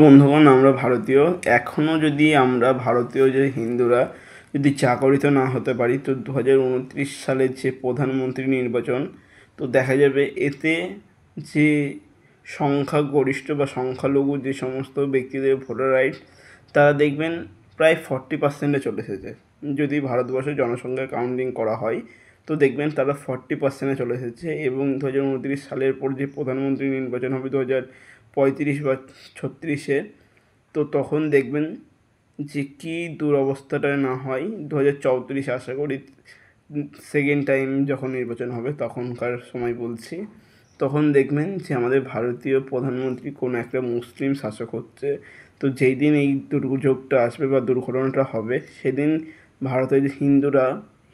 বন্ধুগণ, আমরা ভারতীয়। এখনও যদি আমরা ভারতীয় যে হিন্দুরা যদি চাকরিত না হতে পারি, তো 2029 সালের যে প্রধানমন্ত্রী নির্বাচন, তো দেখা যাবে এতে যে সংখ্যাগরিষ্ঠ বা সংখ্যালঘু যে সমস্ত ব্যক্তিদের ভোটার রাইট, তারা দেখবেন প্রায় 40%-এ চলে এসেছে। যদি ভারতবর্ষের জনসংখ্যা কাউন্টিং করা হয়, তো দেখবেন তারা 40%-এ চলে এসেছে। এবং 2029 সালের পর যে প্রধানমন্ত্রী নির্বাচন হবে 2035 বা 36-এ, তো তখন দেখবেন যে কী দুরবস্থাটা না হয়। 2034 আশা করি সেকেন্ড টাইম যখন নির্বাচন হবে তখনকার সময় বলছি, তখন দেখবেন যে আমাদের ভারতীয় প্রধানমন্ত্রী কোনো একটা মুসলিম শাসক হচ্ছে। তো যেই দিন এই দুর্যোগটা আসবে বা দুর্ঘটনাটা হবে, সেদিন ভারতের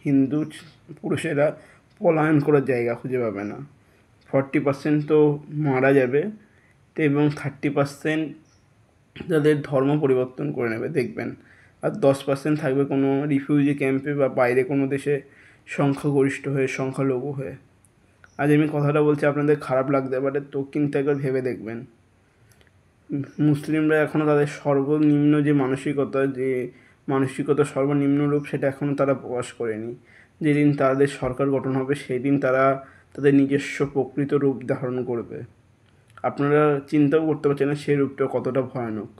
হিন্দু পুরুষেরা পলায়ন করার জায়গা খুঁজে পাবে না। 40% তো মারা যাবে, তো এবং 30% যাদের ধর্ম পরিবর্তন করে নেবে দেখবেন। আর 10% থাকবে কোনো রিফিউজি ক্যাম্পে বা বাইরে কোনো দেশে সংখ্যাগরিষ্ঠ হয়ে, সংখ্যালঘু হয়ে। আজ আমি কথাটা বলছি, আপনাদের খারাপ লাগতে পারে, তো কিন্তু একবার ভেবে দেখবেন। মুসলিমরা এখনও তাদের সর্বনিম্ন যে মানসিকতা সর্বনিম্ন রূপ, সেটা এখনও তারা প্রকাশ করেনি। যেদিন তাদের সরকার গঠন হবে, সেই দিন তারা তাদের নিজস্ব প্রকৃত রূপ ধারণ করবে। আপনারা চিন্তাও করতে পারছেন না সেই রূপটা কতটা ভয়ানক।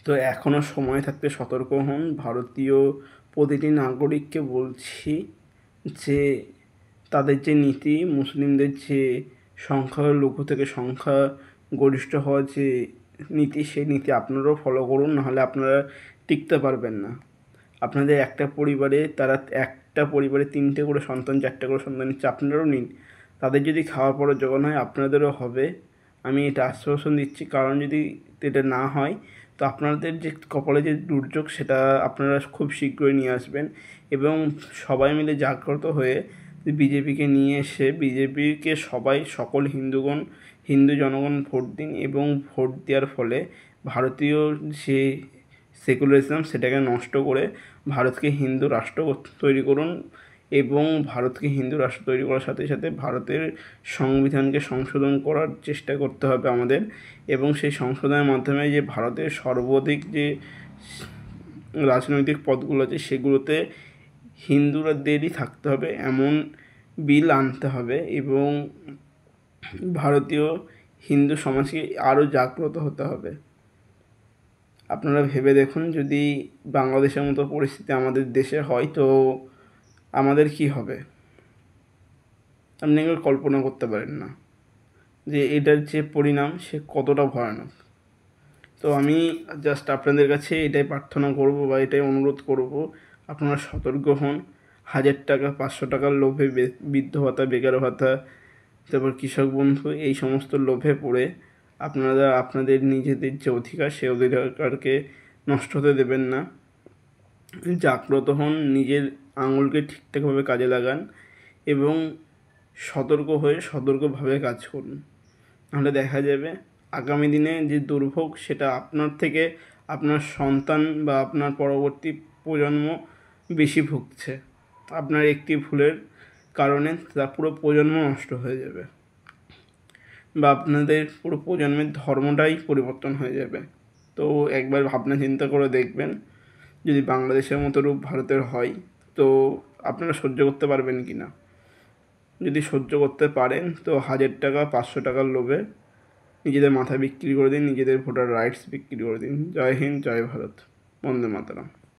তো এখনও সময় থাকতে সতর্ক হন। ভারতীয় প্রতিটি নাগরিককে বলছি যে তাদের যে নীতি, মুসলিমদের যে সংখ্যালঘু থেকে সংখ্যা গরিষ্ঠ হওয়ার যে নীতি, সেই নীতি আপনারাও ফলো করুন, নাহলে আপনারা টিকতে পারবেন না। আপনাদের একটা পরিবারে 3টে করে সন্তান, 4টে করে সন্তান নিচ্ছে, আপনারাও নিন। তাদের যদি খাওয়া পড়ার জোগান হয়, আপনাদেরও হবে, আমি এটা আশ্বাসন দিচ্ছি। কারণ যদি এটা না হয়, তো আপনাদের যে কপালে যে দুর্যোগ, সেটা আপনারা খুব শীঘ্রই নিয়ে আসবেন। এবং সবাই মিলে জাগ্রত হয়ে বিজেপিকে নিয়ে এসে বিজেপিকে সকল হিন্দু জনগণ ভোট দিন। এবং ভোট দেওয়ার ফলে ভারতীয় যে সেকুলারিজম, সেটাকে নষ্ট করে ভারতকে হিন্দু রাষ্ট্র তৈরি করুন। এবং ভারতকে হিন্দু রাষ্ট্র তৈরি করার সাথে সাথে ভারতের সংবিধানকে সংশোধন করার চেষ্টা করতে হবে আমাদের। এবং সেই সংশোধনের মাধ্যমে যে ভারতের সর্বাধিক যে রাজনৈতিক পদগুলো আছে, সেগুলোতে হিন্দুদেরই থাকতে হবে এমন বিল আনতে হবে। এবং ভারতীয় হিন্দু সমাজকে আরও জাগ্রত হতে হবে। আপনারা ভেবে দেখুন, যদি বাংলাদেশের মতো পরিস্থিতি আমাদের দেশে হয়, তো আমাদের কি হবে? আপনি এগুলো কল্পনা করতে পারেন না যে এটার যে পরিণাম, সে কতটা ভয়ানক। তো আমি জাস্ট আপনাদের কাছে এটাই প্রার্থনা করব বা এটাই অনুরোধ করব, আপনারা সতর্ক হন। 1000 টাকা, 500 টাকার লোভে বৃদ্ধ ভাতা, বেকার ভাতা, তারপর কৃষক বন্ধু, এই সমস্ত লোভে পড়ে আপনারা আপনাদের নিজেদের যে অধিকার, সেই অধিকারকে নষ্ট হতে দেবেন না। জাগ্রত হন, নিজের আঙুলকে ঠিকঠাকভাবে কাজে লাগান এবং সতর্কভাবে কাজ করুন। নাহলে দেখা যাবে আগামী দিনে যে দুর্ভোগ, সেটা আপনার থেকে আপনার সন্তান বা আপনার পরবর্তী প্রজন্ম বেশি ভুগছে। আপনার একটি ভুলের কারণে তার পুরো প্রজন্ম নষ্ট হয়ে যাবে, বা আপনাদের পুরো প্রজন্মের ধর্মটাই পরিবর্তন হয়ে যাবে। তো একবার ভাবনা চিন্তা করে দেখবেন, যদি বাংলাদেশের মতো রূপ ভারতের হয়, তো আপনারা সহ্য করতে পারবেন কি না। যদি সহ্য করতে পারেন, তো 1000 টাকা, 500 টাকার লোভে নিজেদের মাথা বিক্রি করে দিন, নিজেদের ভোটার রাইটস বিক্রি করে দিন। জয় হিন্দ, জয় ভারত, বন্দে মাতরম।